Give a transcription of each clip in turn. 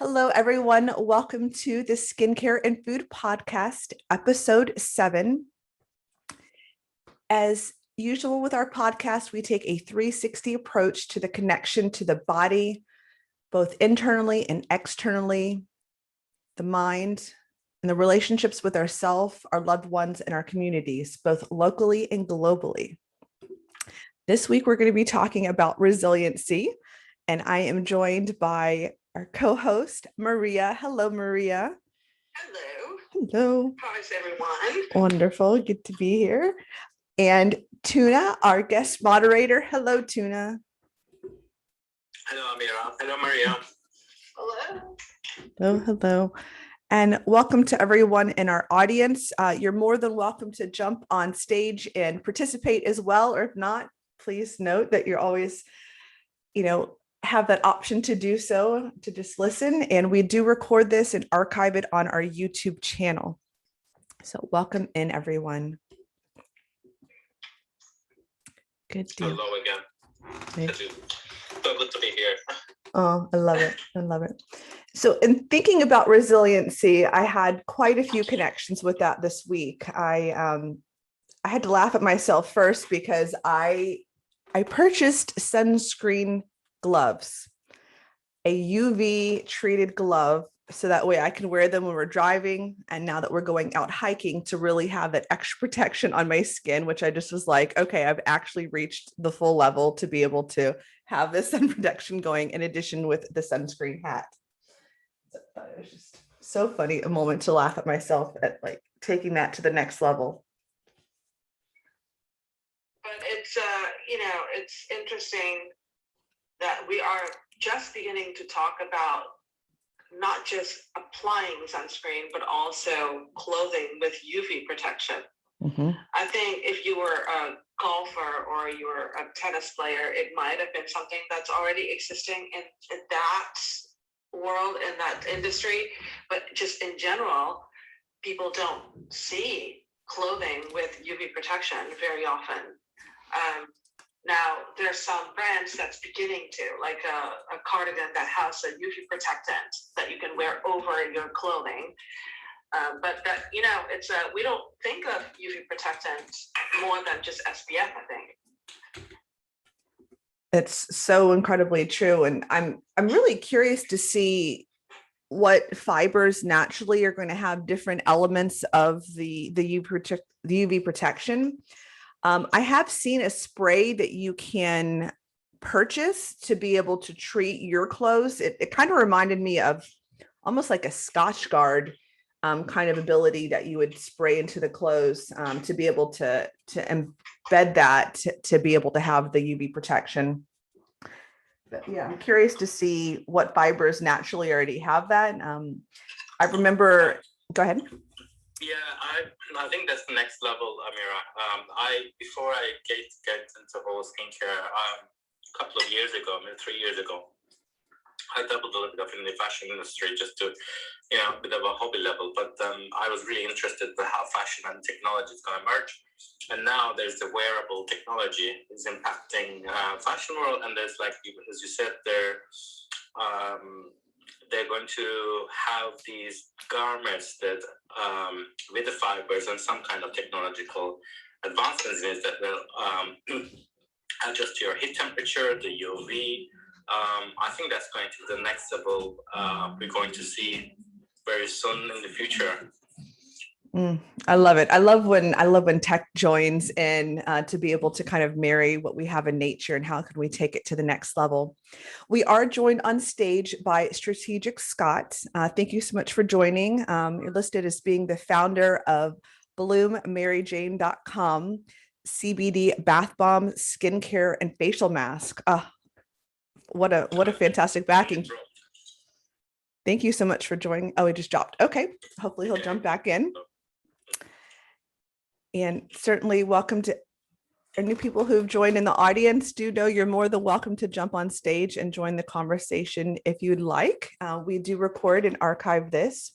Hello, everyone. Welcome to the Skincare and Food Podcast, episode 7. As usual with our podcast, we take a 360 approach to the connection to the body, both internally and externally, the mind, and the relationships with ourselves, our loved ones, and our communities, both locally and globally. This week, we're going to be talking about resiliency, and I am joined by our co-host, Maria. Hello, Maria. Hello. Hello. How is everyone? Wonderful. Good to be here. And Tuna, our guest moderator. Hello, Tuna. Hello, Amira. Hello, Maria. Hello. Hello, hello. And welcome to everyone in our audience. You're more than welcome to jump on stage and participate as well, or if not, please note that you're always, have that option to do so, to just listen. And we do record this and archive it on our YouTube channel. So welcome in, everyone. Good deal. Hello again. Okay. So good to be here. Oh, I love it. I love it. So in thinking about resiliency, I had quite a few connections with that this week. I had to laugh at myself first because I purchased sunscreen gloves, a UV treated glove, so that way I can wear them when we're driving. And now that we're going out hiking, to really have that extra protection on my skin, which I just was like, okay, I've actually reached the full level to be able to have this sun protection going in addition with the sunscreen hat. So it was just so funny, a moment to laugh at myself at like taking that to the next level. But it's interesting that we are just beginning to talk about not just applying sunscreen, but also clothing with UV protection. Mm-hmm. I think if you were a golfer or you were a tennis player, it might have been something that's already existing in that world, in that industry. But just in general, people don't see clothing with UV protection very often. Now, there's some brands that's beginning to, like a cardigan that has a UV protectant that you can wear over your clothing. But that, it's we don't think of UV protectant more than just SPF, I think. It's so incredibly true. And I'm really curious to see what fibers naturally are going to have different elements of the UV protection. I have seen a spray that you can purchase to be able to treat your clothes. It kind of reminded me of almost like a Scotch Guard kind of ability that you would spray into the clothes to be able to embed that to be able to have the UV protection. But yeah, I'm curious to see what fibers naturally already have that. I remember, go ahead. Yeah, I think that's the next level, Amira. Before I get into whole skincare, a couple of years ago, 3 years ago, I dabbled a little bit in the fashion industry just to, a bit of a hobby level. But I was really interested in how fashion and technology is going to merge. And now there's the wearable technology is impacting fashion world, and there's, like, as you said, they're going to have these garments that with the fibers and some kind of technological advancements is that will adjust to your heat temperature, the UV. I think that's going to be the next level we're going to see very soon in the future. I love it. I love when tech joins in to be able to kind of marry what we have in nature and how can we take it to the next level. We are joined on stage by Strategic Scott. Thank you so much for joining. You're listed as being the founder of BloomMaryJane.com, CBD bath bomb, skincare, and facial mask. What a fantastic backing. Thank you so much for joining. Oh, he just dropped. Okay. Hopefully he'll jump back in. And certainly welcome to any people who've joined in the audience. Do know you're more than welcome to jump on stage and join the conversation if you'd like. We do record and archive this.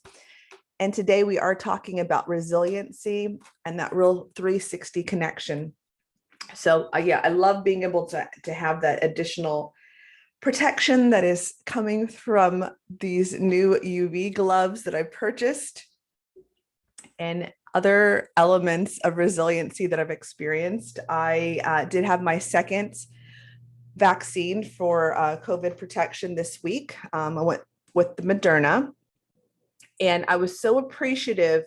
And today we are talking about resiliency and that real 360 connection. So yeah, I love being able to have that additional protection that is coming from these new UV gloves that I purchased and other elements of resiliency that I've experienced. I did have my second vaccine for COVID protection this week. I went with the Moderna, and I was so appreciative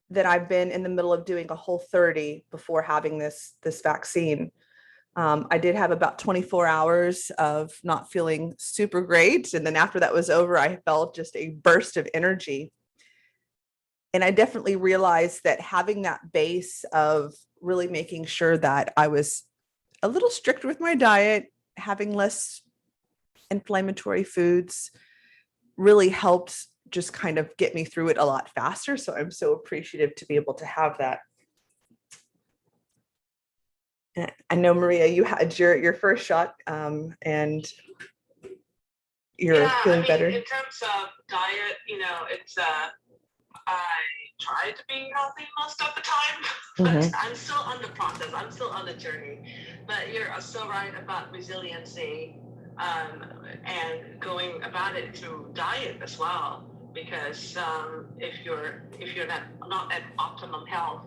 that I've been in the middle of doing a whole 30 before having this vaccine. I did have about 24 hours of not feeling super great. And then after that was over, I felt just a burst of energy. And I definitely realized that having that base of really making sure that I was a little strict with my diet, having less inflammatory foods, really helped just kind of get me through it a lot faster. So I'm so appreciative to be able to have that. I know, Maria, you had your first shot, and you're feeling better. In terms of diet, it's I try to be healthy most of the time, but I'm still on the process. I'm still on the journey. But you're so right about resiliency, and going about it through diet as well. Because if you're not at optimum health,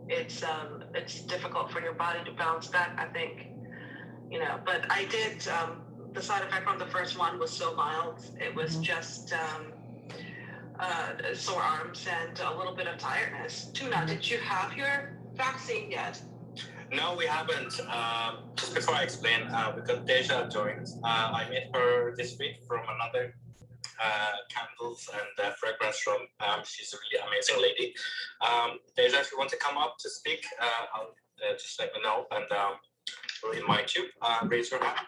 it's difficult for your body to bounce back, I think. But I did, the side effect from the first one was so mild. It was just sore arms and a little bit of tiredness. Tuna, did you have your vaccine yet? No, we haven't. Just before I explain, because Deja joined, I met her this week from another candles and fragrance room. She's a really amazing lady. Deja, if you want to come up to speak, I'll just let me know, and we'll invite you. Raise your hand.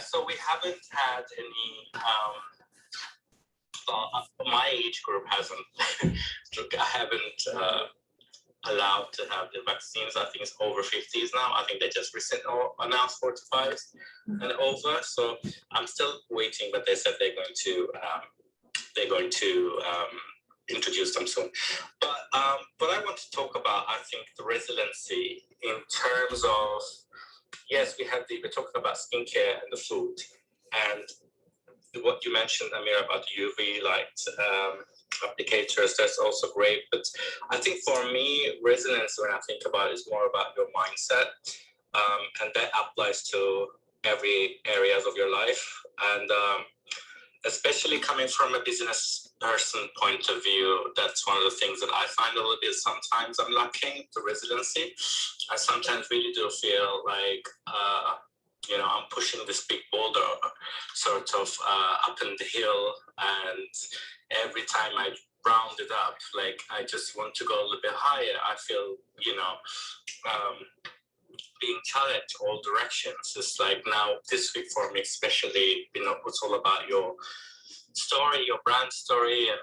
So we haven't had any. My age group hasn't. I haven't allowed to have the vaccines. I think it's over 50s now. I think they just recently announced 45s and over. So I'm still waiting, but they said they're going to introduce them soon. But what I want to talk about, I think, the resiliency in terms of, yes, we're talking about skincare and the food, and what you mentioned, Amira, about UV light applicators, that's also great. But I think for me, resilience, when I think about it, is more about your mindset, and that applies to every areas of your life. And especially coming from a business person point of view, that's one of the things that I find a little bit sometimes I'm lacking, the resiliency. I sometimes really do feel like I'm pushing this big boulder sort of up in the hill, and every time I round it up, like I just want to go a little bit higher. I feel, being challenged all directions. It's like now this week for me, especially, it's all about your story, your brand story, and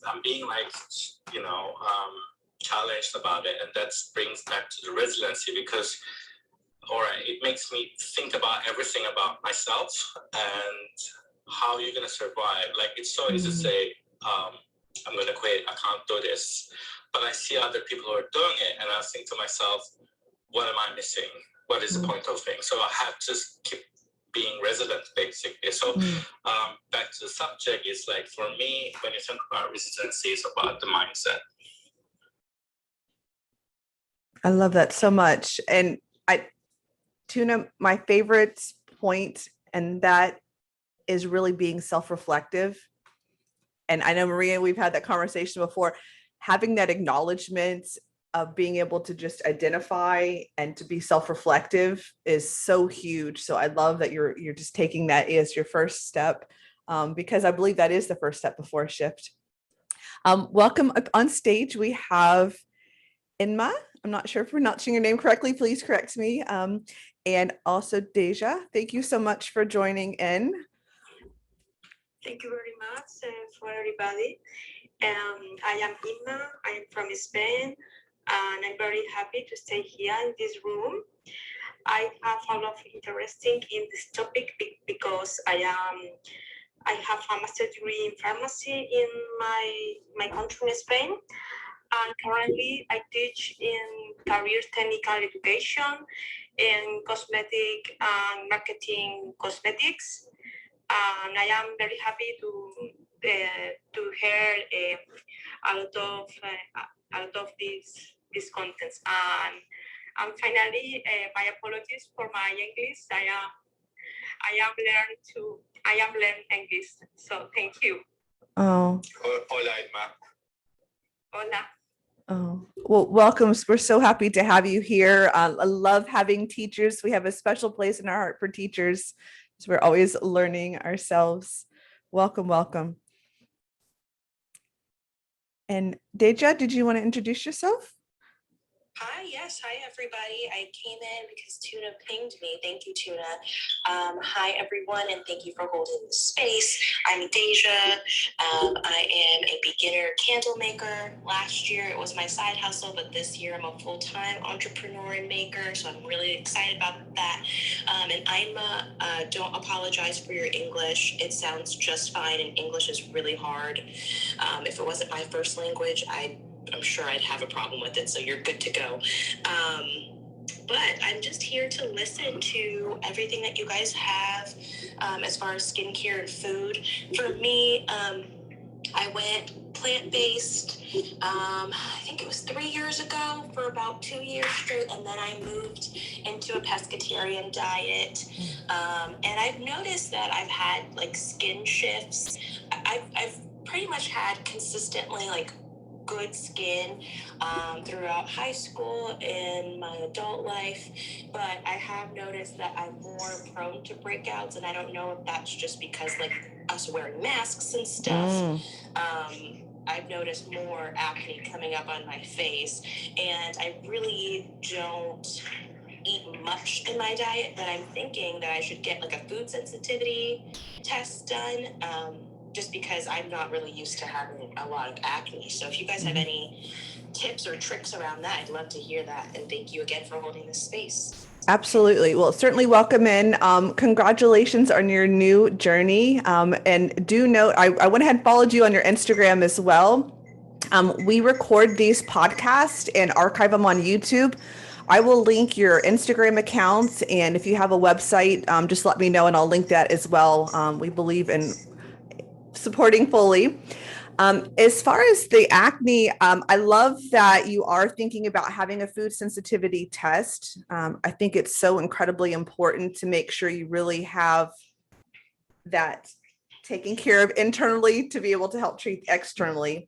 I'm being challenged about it, and that brings back to the resiliency because. All right, it makes me think about everything about myself and how you're going to survive. Like, it's so easy to say, I'm going to quit, I can't do this. But I see other people who are doing it, and I think to myself, what am I missing? What is the point of things? So I have to keep being resilient, basically. So back to the subject, is like, for me, when you think about resiliency, it's about the mindset. I love that so much. And Tuna, my favorite point, and that is really being self-reflective. And I know, Maria, we've had that conversation before, having that acknowledgement of being able to just identify and to be self-reflective is so huge. So I love that you're just taking that as your first step, because I believe that is the first step before a shift. Welcome up on stage. We have Inma. I'm not sure if we're pronouncing your name correctly. Please correct me. And also Deja. Thank you so much for joining in. Thank you very much for everybody. I am Inma. I am from Spain, and I'm very happy to stay here in this room. I have a lot of interesting in this topic because I have a master's degree in pharmacy in my country in Spain. And currently, I teach in career technical education in cosmetic and marketing cosmetics. And I am very happy to hear a lot of these contents. And finally, my apologies for my English. I am learning English. So thank you. Oh. Hola, Inma. Hola. Oh, well, welcome. We're so happy to have you here. I love having teachers. We have a special place in our heart for teachers. So we're always learning ourselves. Welcome, welcome. And Deja, did you want to introduce yourself? Hi, yes. Hi, everybody. I came in because Tuna pinged me. Thank you, Tuna. Hi, everyone, and thank you for holding the space. I'm Deja. I am a beginner candle maker. Last year, it was my side hustle, but this year I'm a full-time entrepreneur and maker, so I'm really excited about that. And Inma, don't apologize for your English. It sounds just fine, and English is really hard. If it wasn't my first language, I'm sure I'd have a problem with it, so you're good to go. But I'm just here to listen to everything that you guys have as far as skincare and food. For me, I went plant-based, I think it was 3 years ago for about 2 years straight, and then I moved into a pescatarian diet. And I've noticed that I've had like skin shifts. I've pretty much had consistently like good skin throughout high school and my adult life, but I have noticed that I'm more prone to breakouts, and I don't know if that's just because like us wearing masks and stuff. I've noticed more acne coming up on my face, and I really don't eat much in my diet, that I'm thinking that I should get like a food sensitivity test done, just because I'm not really used to having a lot of acne. So if you guys have any tips or tricks around that, I'd love to hear that. And thank you again for holding this space. Absolutely. Well, certainly welcome in. Congratulations on your new journey. And do note, I went ahead and followed you on your Instagram as well. We record these podcasts and archive them on YouTube. I will link your Instagram accounts, and if you have a website, just let me know and I'll link that as well. We believe in supporting fully. As far as the acne, I love that you are thinking about having a food sensitivity test. I think it's so incredibly important to make sure you really have that taken care of internally to be able to help treat externally.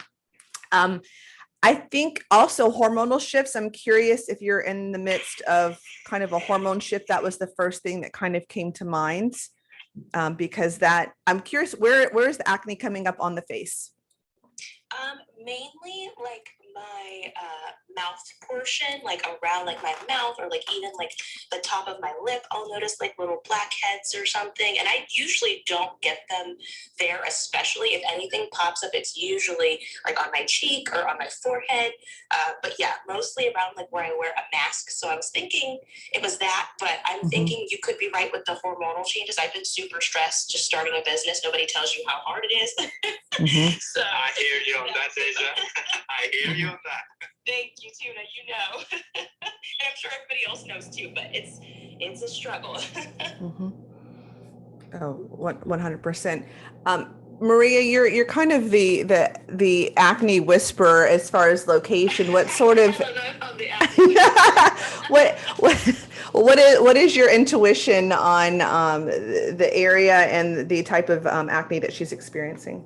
I think also hormonal shifts. I'm curious if you're in the midst of kind of a hormone shift. That was the first thing that kind of came to mind, because that I'm curious, where is the acne coming up on the face? Mainly like my mouth portion, like around like my mouth, or like even like the top of my lip, I'll notice like little blackheads or something. And I usually don't get them there, especially if anything pops up, it's usually like on my cheek or on my forehead. But yeah, mostly around like where I wear a mask. So I was thinking it was that, but I'm thinking you could be right with the hormonal changes. I've been super stressed just starting a business. Nobody tells you how hard it is. So I hear you on that, Deja. I hear you on that. Thank you, Tuna. You know, and I'm sure everybody else knows too. But it's a struggle. Oh, 100%. Maria, you're kind of the acne whisperer as far as location. What sort of what is your intuition on the area and the type of acne that she's experiencing?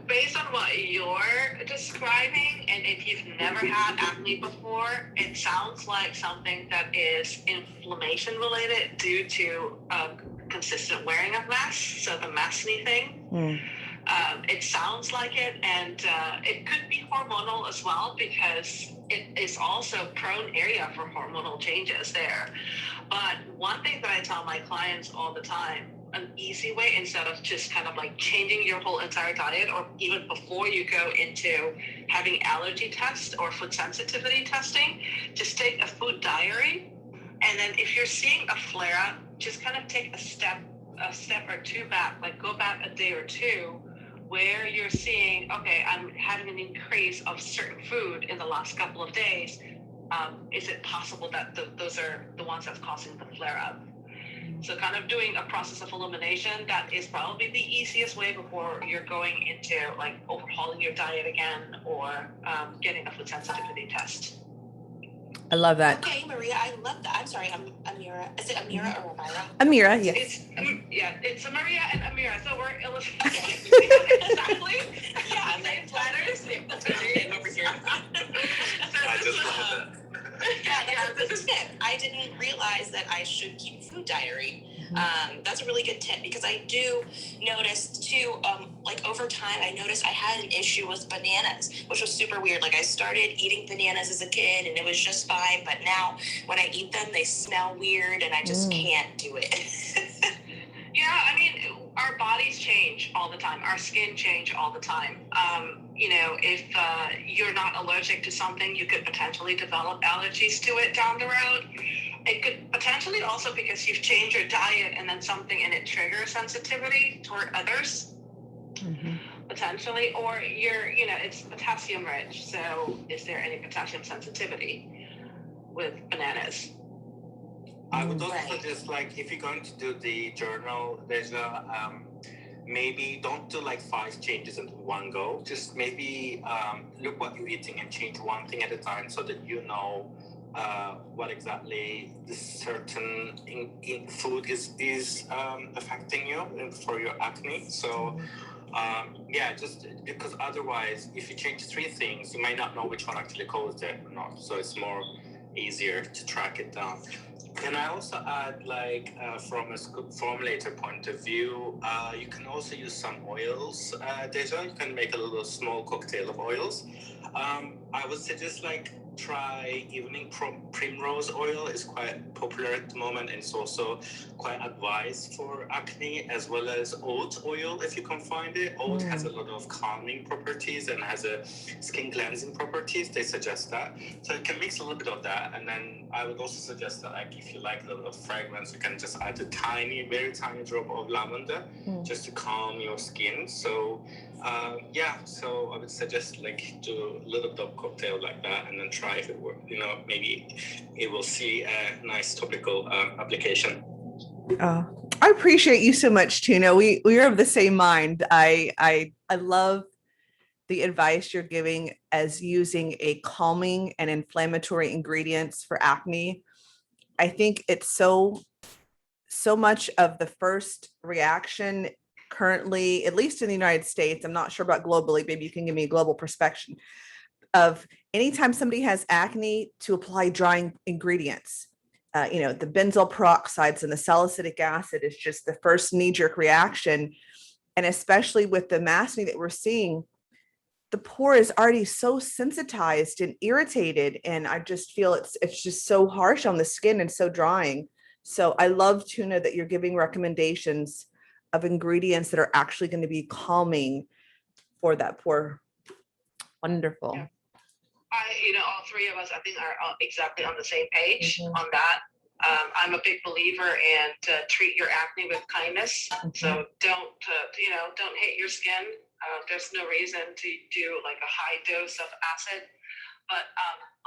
Based on what you're describing, and if you've never had acne before, it sounds like something that is inflammation related due to consistent wearing of masks, so the maskne thing. It sounds like it, and it could be hormonal as well, because it is also prone area for hormonal changes there. But one thing that I tell my clients all the time, an easy way, instead of just kind of like changing your whole entire diet, or even before you go into having allergy tests or food sensitivity testing, just take a food diary. And then if you're seeing a flare up, just kind of take a step or two back, like go back a day or two, where you're seeing, okay, I'm having an increase of certain food in the last couple of days, is it possible that those are the ones that's causing the flare up? So kind of doing a process of elimination, that is probably the easiest way before you're going into like overhauling your diet again or getting a food sensitivity test. I love that. Okay, Maria, I love that. I'm sorry, I'm Amira. Is it Amira or Amira? Amira, yes. It's Maria and Amira, so we're illustrating exactly. Yeah, Same letters. Same over here. I just love that. Yeah, that's a good tip. I didn't realize that I should keep food diary. That's a really good tip because I do notice too, like over time, I noticed I had an issue with bananas, which was super weird. Like I started eating bananas as a kid and it was just fine. But now when I eat them, they smell weird and I just can't do it. Yeah, I mean, our bodies change all the time. Our skin change all the time. You know, if you're not allergic to something, you could potentially develop allergies to it down the road. It could potentially also because you've changed your diet and then something in it triggers sensitivity toward others, potentially, or you know, it's potassium rich. So is there any potassium sensitivity with bananas? I would also suggest, like, if you're going to do the journal, there's a maybe don't do like 5 changes in one go. Just maybe look what you're eating and change one thing at a time so that you know what exactly this certain in food is affecting you for your acne. So yeah, just because otherwise, if you change 3 things, you might not know which one actually caused it or not. So it's more easier to track it down. Can I also add, like, from a formulator point of view, you can also use some oils, Deja. You can make a little small cocktail of oils. I would suggest, like, try evening primrose oil. Is quite popular at the moment, and it's also quite advised for acne, as well as oat oil if you can find it. Oat has a lot of calming properties and has a skin cleansing properties. They suggest that, so you can mix a little bit of that. And then I would also suggest that, like, if you like a little of fragrance, you can just add a very tiny drop of lavender just to calm your skin. So yeah, so I would suggest, like, do a little bit of cocktail like that and then try if it works. You know, maybe it will see a nice topical application. I appreciate you so much, Tuna. We are of the same mind. I love the advice you're giving as using a calming and inflammatory ingredients for acne. I think it's so much of the first reaction currently, at least in the United States. I'm not sure about globally. Maybe you can give me a global perspective of anytime somebody has acne, to apply drying ingredients. You know, the benzoyl peroxides and the salicylic acid is just the first knee-jerk reaction. And especially with the acne that we're seeing, the pore is already so sensitized and irritated. And I just feel it's just so harsh on the skin and so drying. So I love, Tuna, that you're giving recommendations of ingredients that are actually going to be calming for that pore. Wonderful. Yeah. You know, all 3 of us, I think, are exactly on the same page on that. I'm a big believer in treat your acne with kindness. So don't hate your skin. There's no reason to do like a high dose of acid. But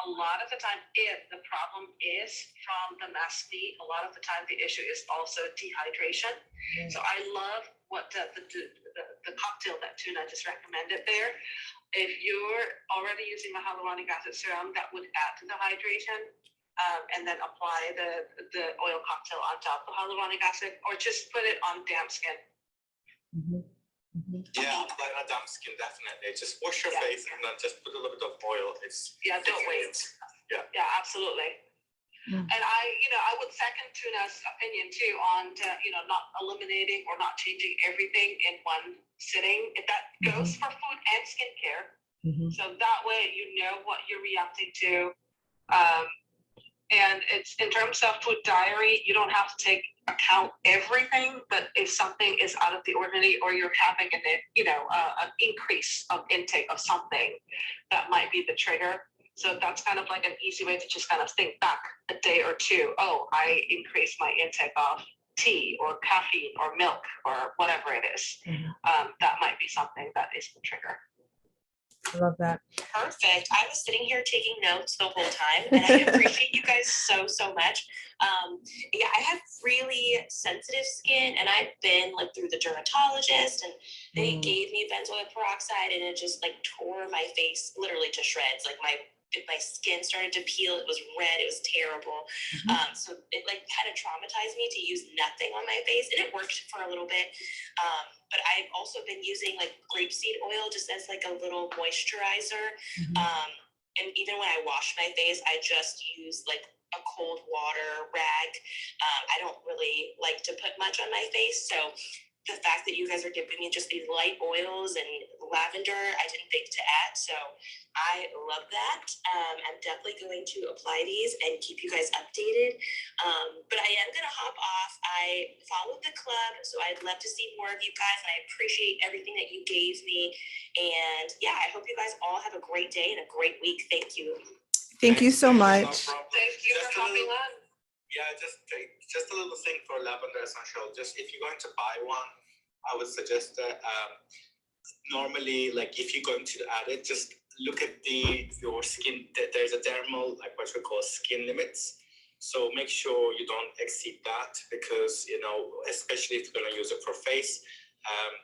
a lot of the time, if the problem is from the acne, a lot of the time the issue is also dehydration. So I love what the cocktail that Tuna just recommended there. If you're already using the hyaluronic acid serum, that would add to the hydration, and then apply the oil cocktail on top of hyaluronic acid, or just put it on damp skin. Yeah, apply on damp skin, definitely. Just wash your face and then just put a little bit of oil. Don't wait. Yeah, absolutely. And I would second Tuna's opinion too on not eliminating or not changing everything in one sitting. That goes for food and skincare. So that way you know what you're reacting to. And it's in terms of food diary, you don't have to take account everything, but if something is out of the ordinary or you're having an increase of intake of something, that might be the trigger. So that's kind of like an easy way to just kind of think back a day or 2. Oh, I increased my intake of tea or caffeine or milk or whatever it is. That might be something that is the trigger. I love that. Perfect. I was sitting here taking notes the whole time, and I appreciate you guys so much. Yeah, I have really sensitive skin, and I've been like through the dermatologist, and they gave me benzoyl peroxide, and it just like tore my face literally to shreds. Like my skin started to peel. It was red. It was terrible. So it like kind of traumatized me to use nothing on my face, and it worked for a little bit. But I've also been using like grapeseed oil just as like a little moisturizer. And even when I wash my face, I just use like a cold water rag. I don't really like to put much on my face. So the fact that you guys are giving me just these light oils and lavender, I didn't think to add. So I love that. I'm definitely going to apply these and keep you guys updated. But I am going to hop off. I followed the club, so I'd love to see more of you guys. And I appreciate everything that you gave me. And yeah, I hope you guys all have a great day and a great week. Thank you. Thank you so much. Thank you for hopping on. Yeah, just a little thing for lavender essential. Just if you're going to buy one, I would suggest that normally, like if you're going to add it, just look at your skin. There's a dermal, like what we call skin limits. So make sure you don't exceed that, because especially if you're going to use it for face,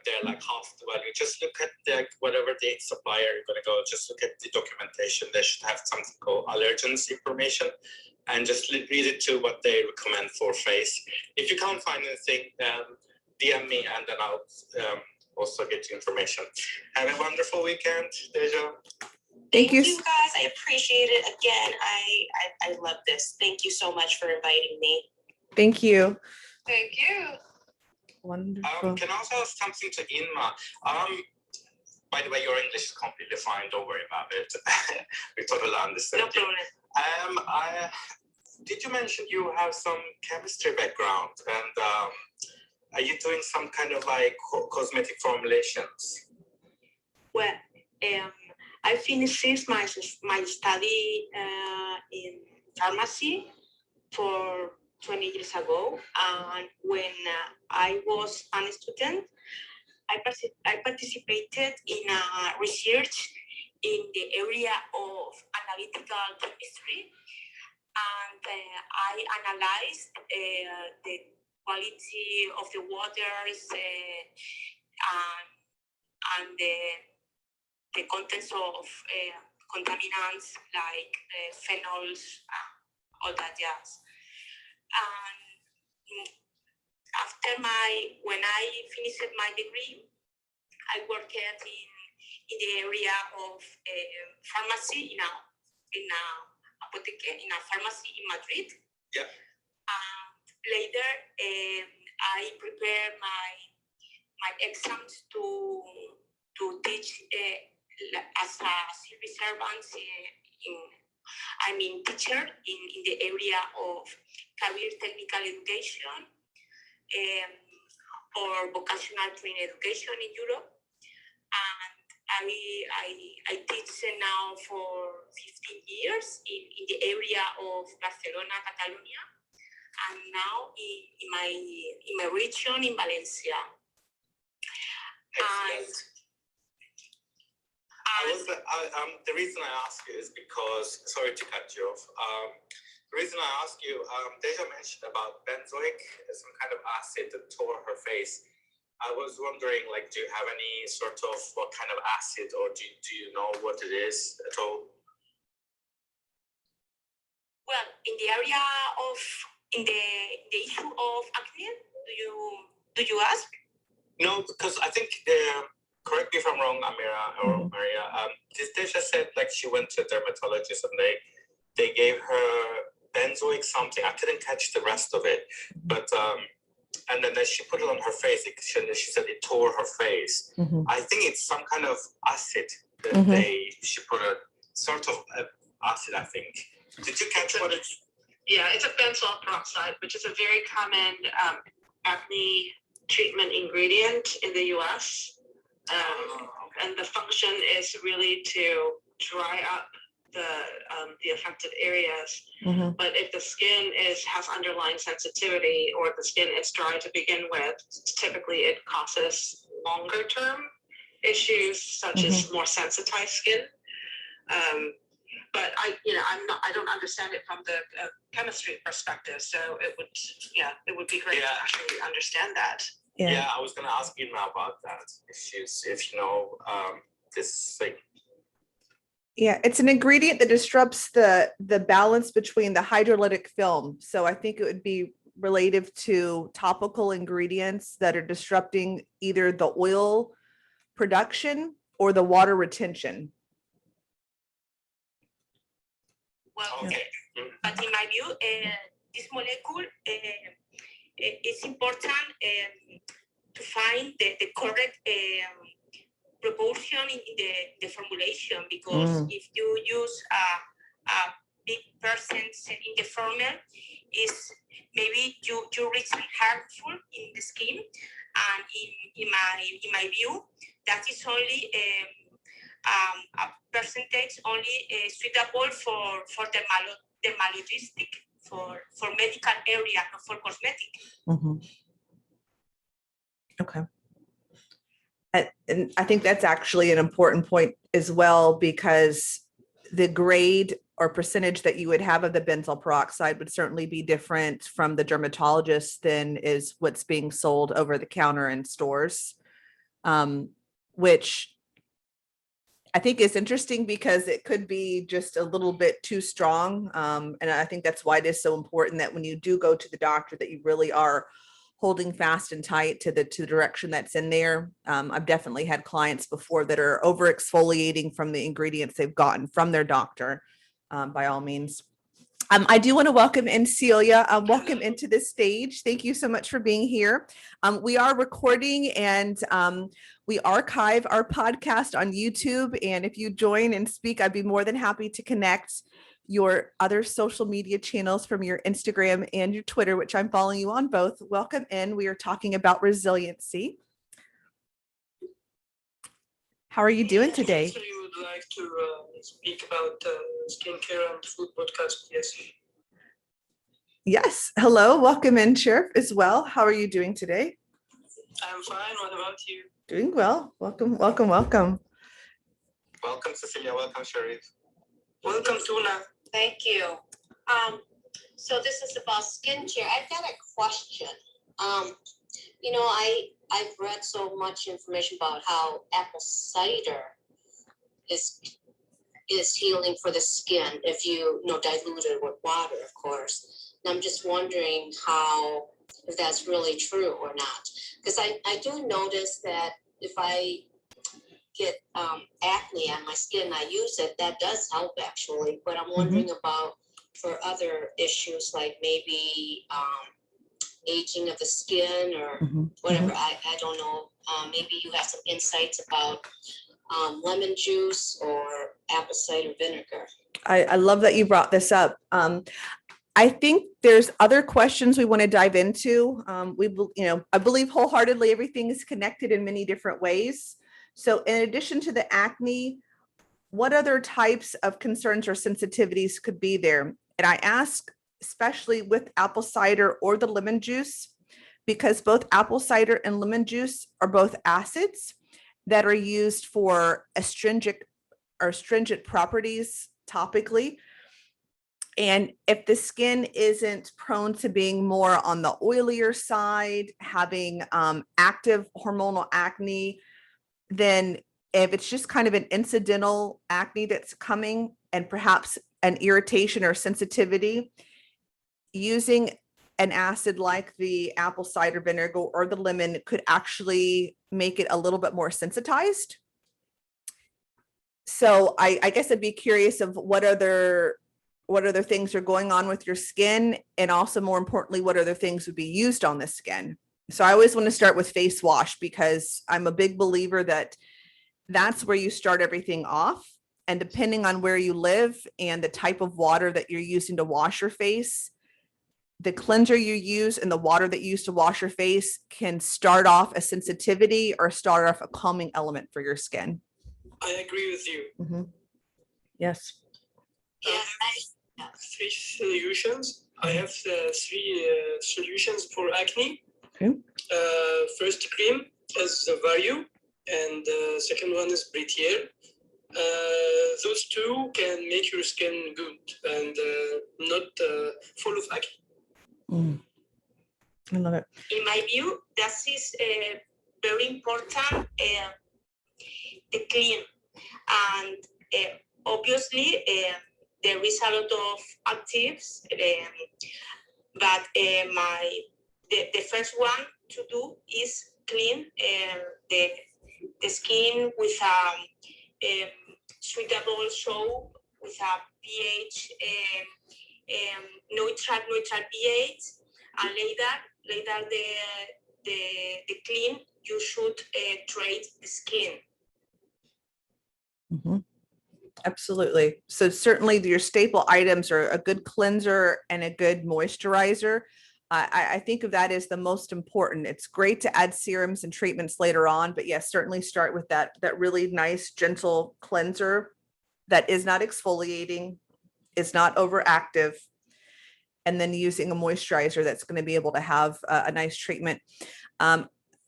they're like half the value. Just look at whatever the supplier you're going to go. Just look at the documentation. They should have something called allergens information, and just read it to what they recommend for face. If you can't find anything, DM me, and then I'll also get you information. Have a wonderful weekend, Deja. Thank you. You guys. I appreciate it. Again, I love this. Thank you so much for inviting me. Thank you. Thank you. Wonderful. Can I also ask something to Inma? By the way, your English is completely fine. Don't worry about it. We totally understand. No problem. Did you mention you have some chemistry background, and are you doing some kind of like cosmetic formulations? Well, I finished my study in pharmacy for 20 years ago, and when I was a student, I participated in a research in the area of analytical chemistry, and I analyzed the quality of the waters and the contents of contaminants like phenols, all that jazz. And when I finished my degree, I worked in the area of pharmacy in a pharmacy in Madrid. Yeah. Later, I prepared my exams to teach as a civil servant teacher in the area of career technical education or vocational training education in Europe. And I teach now for 15 years in the area of Barcelona, Catalonia, and now in my region in Valencia. The reason I ask you is because, sorry to cut you off. The reason I ask you, Deja mentioned about benzoic, some kind of acid that tore her face. I was wondering, like, do you have any sort of what kind of acid, or do you know what it is at all? Well, in the area of the issue of acne, do you ask? No, because I think, correct me if I'm wrong, Amira or Maria, Deja said like she went to a dermatologist and they gave her benzoic something. I couldn't catch the rest of it, but and then she put it on her face. She said it tore her face. I think it's some kind of acid that she put a sort of acid, I think. Did you catch what it's? Yeah, it's a benzoyl peroxide, which is a very common acne treatment ingredient in the US. And the function is really to dry up the affected areas. Mhm. But if the skin has underlying sensitivity, or the skin is dry to begin with, typically it causes longer term issues such as more sensitized skin. But I don't understand it from the chemistry perspective. So it would be great to actually understand that. Yeah, I was gonna ask you now about that. If you know this thing. Yeah, it's an ingredient that disrupts the balance between the hydrolytic film. So I think it would be relative to topical ingredients that are disrupting either the oil production or the water retention. Well, Okay. but in my view, this molecule it's important to find the correct proportion in the formulation, because if you use a big percent in the formula, is maybe you reach harmful in the skin, and in my view, that is only a percentage only suitable for dermatologistic, for medical area, not for cosmetic. Okay. And I think that's actually an important point as well, because the grade or percentage that you would have of the benzoyl peroxide would certainly be different from the dermatologist than is what's being sold over the counter in stores, which I think is interesting because it could be just a little bit too strong. And I think that's why it is so important that when you do go to the doctor, that you really are holding fast and tight to the direction that's in there. I've definitely had clients before that are over exfoliating from the ingredients they've gotten from their doctor, by all means. I do want to welcome in Celia. Welcome into the stage. Thank you so much for being here. We are recording and we archive our podcast on YouTube. And if you join and speak, I'd be more than happy to connect your other social media channels from your Instagram and your Twitter, which I'm following you on both. Welcome in. We are talking about resiliency. How are you doing today? So you would like to speak about skincare and food podcast? Yes. Yes. Hello. Welcome in, Sherief, as well. How are you doing today? I'm fine. What about you? Doing well. Welcome, welcome, welcome. Welcome, Cecilia. Welcome, Sherief. Welcome, Tuna. Thank you. So this is about skincare. I've got a question. I've read so much information about how apple cider is healing for the skin if you dilute it with water, of course. And I'm just wondering if that's really true or not. Because I do notice that if I get acne on my skin, I use it, that does help actually. But I'm wondering about for other issues like maybe aging of the skin or whatever. I don't know. Maybe you have some insights about lemon juice or apple cider vinegar. I love that you brought this up. I think there's other questions we want to dive into. I believe wholeheartedly everything is connected in many different ways. So in addition to the acne, what other types of concerns or sensitivities could be there? And I ask, especially with apple cider or the lemon juice, because both apple cider and lemon juice are both acids that are used for astringent properties topically. And if the skin isn't prone to being more on the oilier side, having active hormonal acne, then if it's just kind of an incidental acne that's coming and perhaps an irritation or sensitivity, using an acid like the apple cider vinegar or the lemon could actually make it a little bit more sensitized. So I guess I'd be curious of what other things are going on with your skin, and also more importantly, what other things would be used on the skin. So I always want to start with face wash, because I'm a big believer that that's where you start everything off. And depending on where you live and the type of water that you're using to wash your face, the cleanser you use and the water that you use to wash your face can start off a sensitivity or start off a calming element for your skin. I agree with you. Yes. Yes, Three solutions. I have three solutions for acne. Okay. First cream is Vario, and second one is Britier. Those two can make your skin good and not full of acne. I love it. in my view, that is very important, the clean. And obviously, there is a lot of actives, but the first one to do is clean the skin with a suitable soap, with a pH, neutral pH, and later the clean, you should treat the skin. Mhm. Absolutely. So certainly your staple items are a good cleanser and a good moisturizer. I think of that as the most important. It's great to add serums and treatments later on, but yes, certainly start with that really nice, gentle cleanser that is not exfoliating, is not overactive, and then using a moisturizer that's going to be able to have a nice treatment.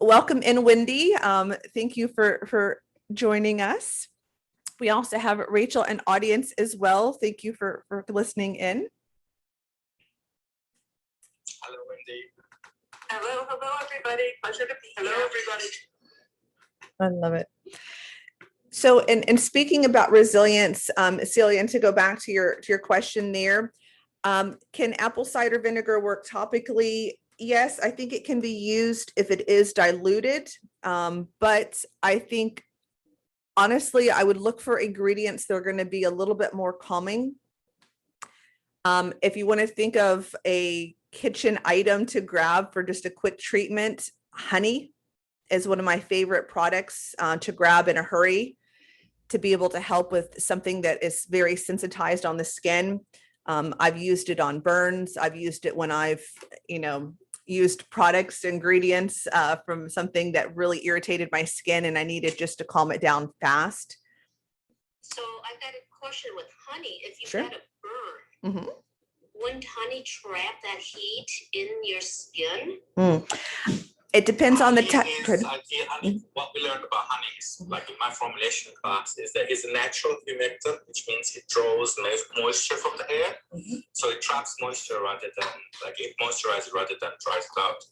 Welcome in, Wendy. Thank you for joining us. We also have Rachel and audience as well. Thank you for listening in. Hello, Wendy. Hello, everybody. Pleasure to be here. Hello, everybody. I love it. So, in speaking about resilience, Celia, and to go back to your question there, can apple cider vinegar work topically? Yes, I think it can be used if it is diluted, but I think honestly, I would look for ingredients that are going to be a little bit more calming. If you want to think of a kitchen item to grab for just a quick treatment, honey is one of my favorite products to grab in a hurry to be able to help with something that is very sensitized on the skin. I've used it on burns. I've used it when I've, used products, ingredients from something that really irritated my skin and I needed just to calm it down fast. So I got a question with honey. If you Sure. got a burn, wouldn't honey trap that heat in your skin? It depends on the Honey type. is, what we learned about honey is, like in my formulation class, is that it's a natural humectant, which means it draws moisture from the air. So it traps moisture rather than, like it moisturizes rather than dries it out.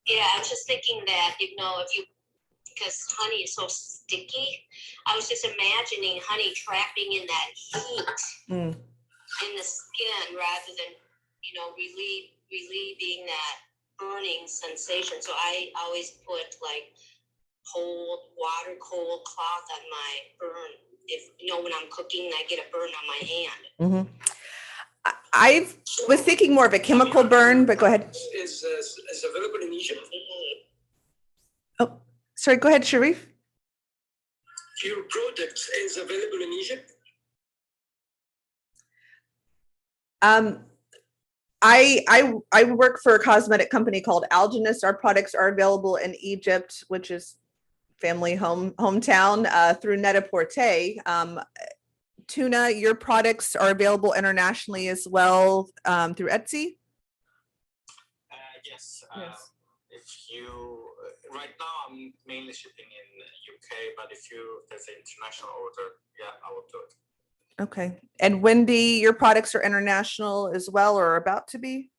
Yeah, I was just thinking that, because honey is so sticky, I was just imagining honey trapping in that heat in the skin rather than, relieving that burning sensation. So I always put like cold cloth on my burn. If when I'm cooking, I get a burn on my hand. I was thinking more of a chemical burn, but go ahead. Is available in Egypt. Oh, sorry. Go ahead, Sherief. Your product is available in Egypt. I work for a cosmetic company called Algenist. Our products are available in Egypt, which is family hometown, through Net-a-Porter. Tuna, your products are available internationally as well through Etsy? Yes. If you, right now I'm mainly shipping in UK, but if there's an international order, yeah, I will do it. Okay. And Wendy, your products are international as well or about to be?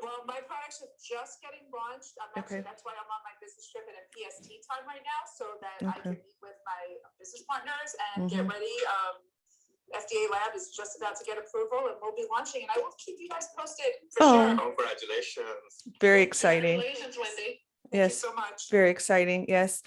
Well, my products are just getting launched. That's why I'm on my business trip and in PST time right now, so that I can meet with my business partners and get ready. FDA lab is just about to get approval and we'll be launching, and I will keep you guys posted for sure. Congratulations. Very exciting. Congratulations, Wendy. Thank Yes. you so much. Very exciting. Yes.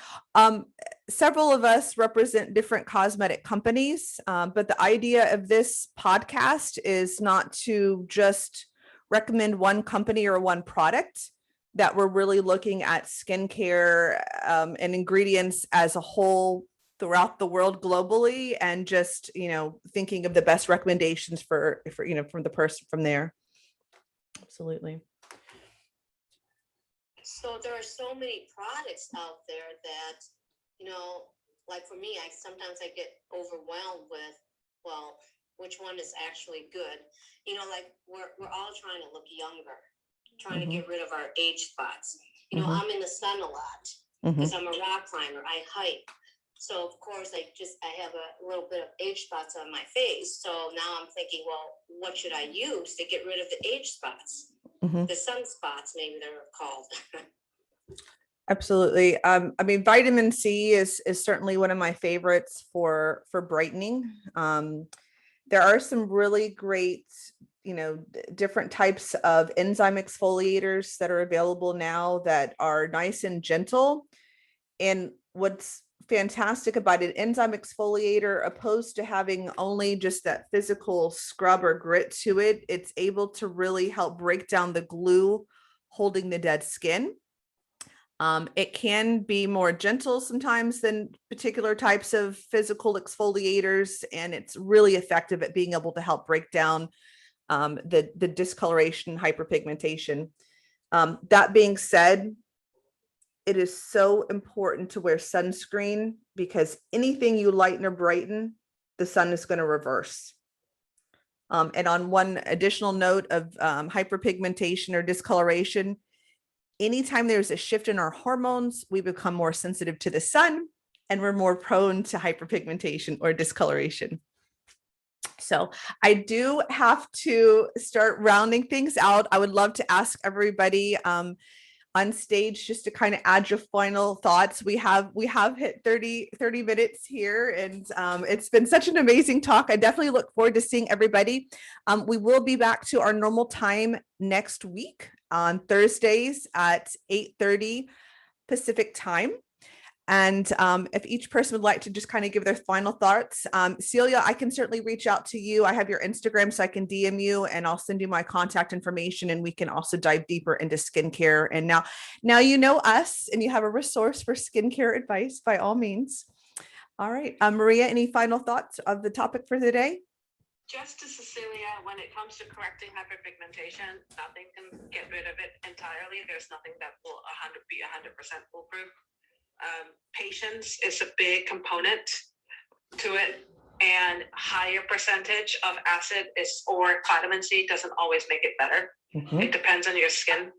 Several of us represent different cosmetic companies, but the idea of this podcast is not to just recommend one company or one product, that we're really looking at skincare and ingredients as a whole throughout the world globally, and just, thinking of the best recommendations for from the person from there. Absolutely. So there are so many products out there that, like for me, sometimes I get overwhelmed with well, which one is actually good? You know, like we're all trying to look younger, trying to get rid of our age spots. You know, I'm in the sun a lot because I'm a rock climber. I hike. So of course I have a little bit of age spots on my face. So now I'm thinking, well, what should I use to get rid of the age spots? The sunspots, maybe they're called. Absolutely. I mean, vitamin C is certainly one of my favorites for brightening. There are some really great, you know, different types of enzyme exfoliators that are available now that are nice and gentle. And what's fantastic about an enzyme exfoliator, opposed to having only just that physical scrub or grit to it, it's able to really help break down the glue holding the dead skin. It can be more gentle sometimes than particular types of physical exfoliators, and it's really effective at being able to help break down the discoloration, hyperpigmentation. That being said, it is so important to wear sunscreen, because anything you lighten or brighten, the sun is going to reverse. And on one additional note of hyperpigmentation or discoloration, anytime there's a shift in our hormones, we become more sensitive to the sun, and we're more prone to hyperpigmentation or discoloration. So I do have to start rounding things out. I would love to ask everybody on stage just to kind of add your final thoughts. We have hit 30 minutes here, and it's been such an amazing talk. I definitely look forward to seeing everybody. We will be back to our normal time next week on Thursdays at 8:30 Pacific time. And if each person would like to just kind of give their final thoughts, Celia, I can certainly reach out to you. I have your Instagram, so I can DM you, and I'll send you my contact information, and we can also dive deeper into skincare. And now you know us, and you have a resource for skincare advice by all means. All right, Maria, any final thoughts of the topic for the day? Just to Cecilia, when it comes to correcting hyperpigmentation, nothing can get rid of it entirely. There's nothing that will be 100% foolproof. Patience is a big component to it, and higher percentage of acid or vitamin C doesn't always make it better. It depends on your skin,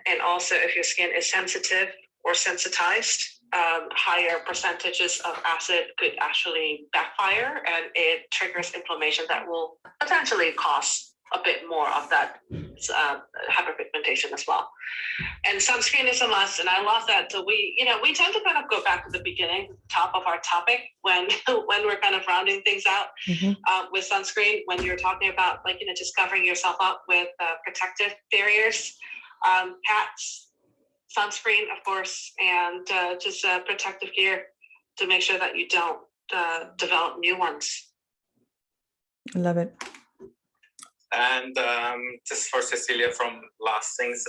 and also if your skin is sensitive or sensitized, higher percentages of acid could actually backfire, and it triggers inflammation that will potentially cause a bit more of that hyperpigmentation as well. And sunscreen is a must, and I love that. So we tend to kind of go back to the beginning, top of our topic, when we're kind of rounding things out with sunscreen. When you're talking about just covering yourself up with protective barriers, hats, sunscreen, of course, and just protective gear to make sure that you don't develop new ones. I love it. And just for Cecilia from last things,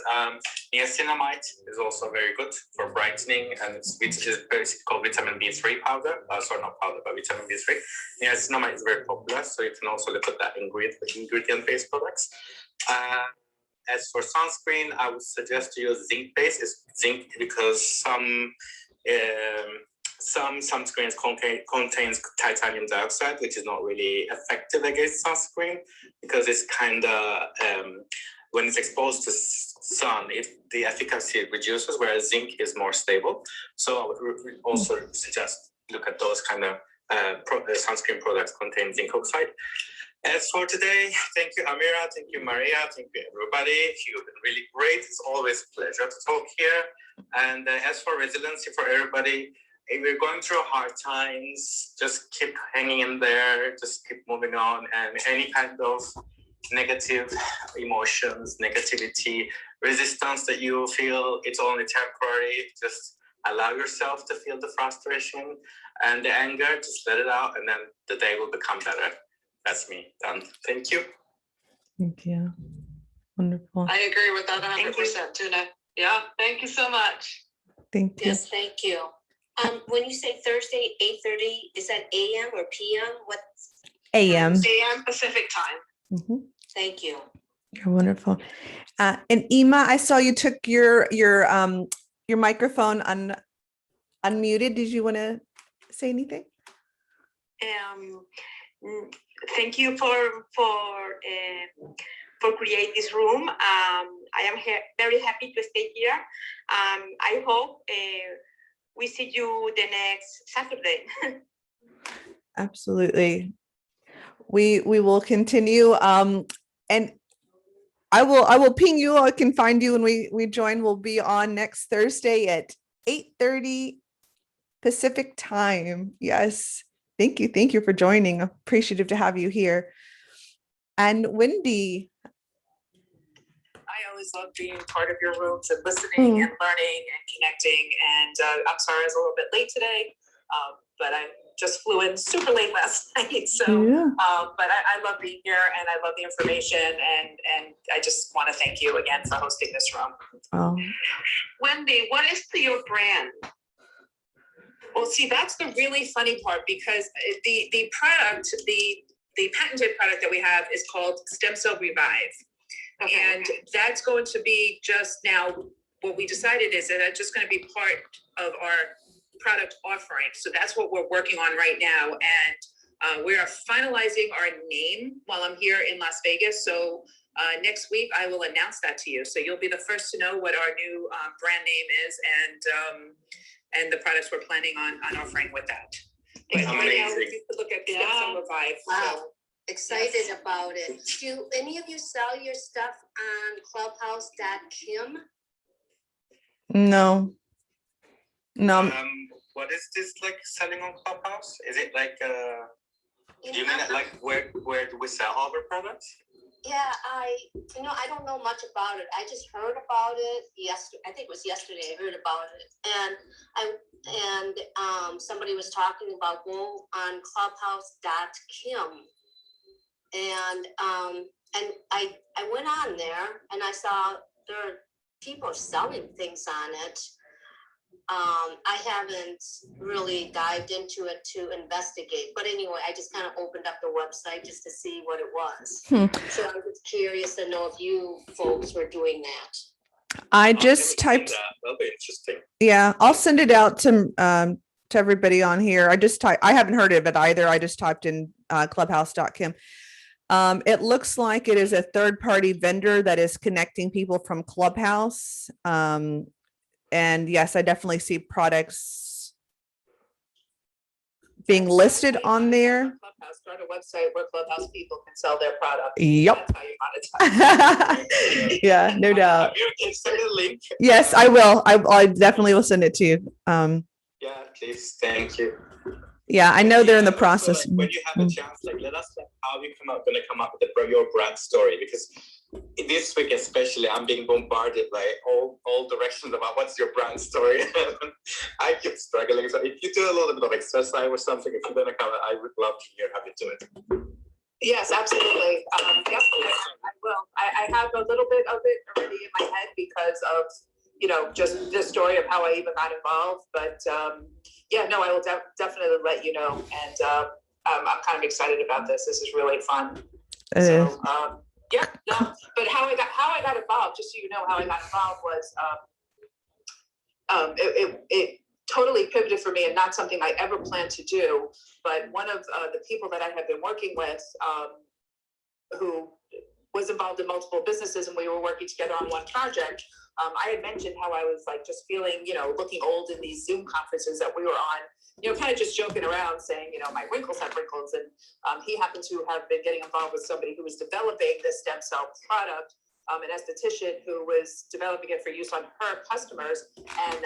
niacinamide is also very good for brightening, and it's basically called vitamin B3 powder. Sorry, not powder, but vitamin B3. Niacinamide is very popular, so you can also look at that ingredient-based products. As for sunscreen, I would suggest to use zinc-based. It's zinc because some sunscreens contains titanium dioxide, which is not really effective against sunscreen, because it's kind of when it's exposed to sun, the efficacy reduces, whereas zinc is more stable. So I would also suggest look at those kind of sunscreen products containing zinc oxide. As for today, thank you, Amira. Thank you, Maria. Thank you, everybody. You've been really great. It's always a pleasure to talk here. And as for resiliency for everybody, if we're going through hard times, just keep hanging in there, just keep moving on, and any kind of negative emotions, negativity, resistance that you feel, it's only temporary. Just allow yourself to feel the frustration and the anger, just let it out, and then the day will become better. That's me, done. Thank you. Thank you. Wonderful. I agree with that 100%, Tuna. Yeah, thank you so much. Thank you. Yes, thank you. When you say Thursday, 8:30, is that AM or PM? What? AM. AM Pacific time. Thank you. You're wonderful. And Inma, I saw you took your microphone unmuted. Did you want to say anything? Thank you for create this room. I am very happy to stay here. I hope we see you the next Saturday. Absolutely. We will continue. And I will ping you. I can find you when we join. We'll be on next Thursday at 8:30 Pacific time. Yes. Thank you. Thank you for joining. Appreciative to have you here. And Wendy. I always love being part of your rooms and listening and learning and connecting. And I'm sorry I was a little bit late today, but I just flew in super late last night. So, but I love being here and I love the information. And I just want to thank you again for hosting this room. Oh. Wendy, what is your brand? Well, see, that's the really funny part because the product, the patented product that we have is called Stem Cell Revive. Okay, and that's going to be just now, what we decided is that that's just going to be part of our product offering. So that's what we're working on right now. And we are finalizing our name while I'm here in Las Vegas. So next week, I will announce that to you. So you'll be the first to know what our new brand name is and the products we're planning on offering with that. But right now, you can look at the Stem Cell Revive. Wow. So. Excited about it. Do any of you sell your stuff on Clubhouse.com? No. What is this like selling on Clubhouse? Is it like do you mean like where do we sell all our products? Yeah, I don't know much about it. I just heard about it yesterday. I think it was yesterday I heard about it. And somebody was talking about go on Clubhouse.com. And I went on there and I saw there are people selling things on it. I haven't really dived into it to investigate, but anyway, I just kind of opened up the website just to see what it was. So I was curious to know if you folks were doing that. I just typed. That'll be interesting. Yeah, I'll send it out to everybody on here. I haven't heard of it either. I just typed in clubhouse.com. It looks like it is a third-party vendor that is connecting people from Clubhouse. And yes, I definitely see products being listed on there. Clubhouse, start a website where Clubhouse people can sell their products. Yep. That's how you monetize. Yeah, no doubt. You can send a link. Yes, I will. I definitely will send it to you. Yeah, please. Thank you. Yeah, I know they're in the process. When you have a chance, let us know how you going to come up with your brand story, because this week especially, I'm being bombarded by all directions about what's your brand story. I keep struggling. So if you do a little bit of exercise or something, if you're going to come, I would love to hear how you do it. Yes, absolutely. Yep, I will. I have a little bit of it already in my head because of, just the story of how I even got involved. But yeah, no, I will definitely let you know. And I'm kind of excited about this. This is really fun. So yeah, no, but how I got involved, just so you know how I got involved was it totally pivoted for me and not something I ever planned to do. But one of the people that I have been working with who was involved in multiple businesses and we were working together on one project, I had mentioned how I was like just feeling, looking old in these Zoom conferences that we were on, kind of just joking around saying, my wrinkles have wrinkles. And he happened to have been getting involved with somebody who was developing this stem cell product, an esthetician who was developing it for use on her customers, and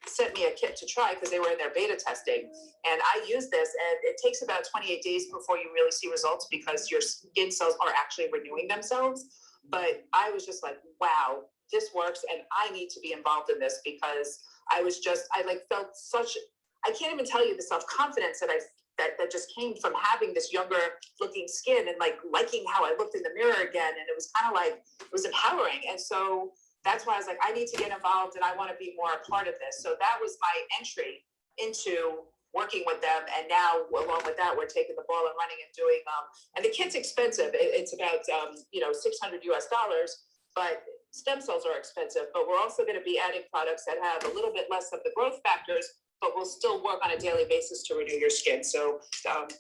sent me a kit to try because they were in their beta testing. And I used this, and it takes about 28 days before you really see results because your skin cells are actually renewing themselves. But I was just like, wow, this works, and I need to be involved in this because I felt such, I can't even tell you the self-confidence that just came from having this younger looking skin and liking how I looked in the mirror again. And it was kind of it was empowering. And so that's why I was like, I need to get involved and I want to be more a part of this. So that was my entry into working with them. And now along with that, we're taking the ball and running and doing, and the kit's expensive. It's about, $600 US, but stem cells are expensive, but we're also going to be adding products that have a little bit less of the growth factors, but we'll still work on a daily basis to renew your skin. So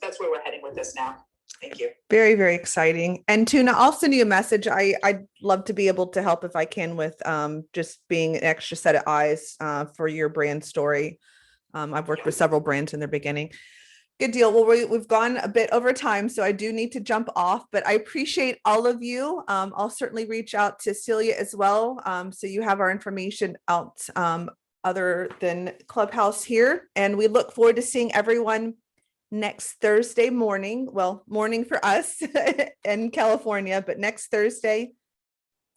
that's where we're heading with this now. Thank you. Very, very exciting. And Tuna, I'll send you a message. I'd love to be able to help if I can with just being an extra set of eyes for your brand story. I've worked with several brands in their beginning. Good deal. Well, we've gone a bit over time, so I do need to jump off, but I appreciate all of you. I'll certainly reach out to Celia as well. So you have our information out other than Clubhouse here. And we look forward to seeing everyone next Thursday morning. Well, morning for us in California, but next Thursday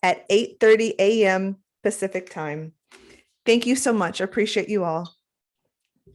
at 8:30 a.m. Pacific time. Thank you so much. I appreciate you all.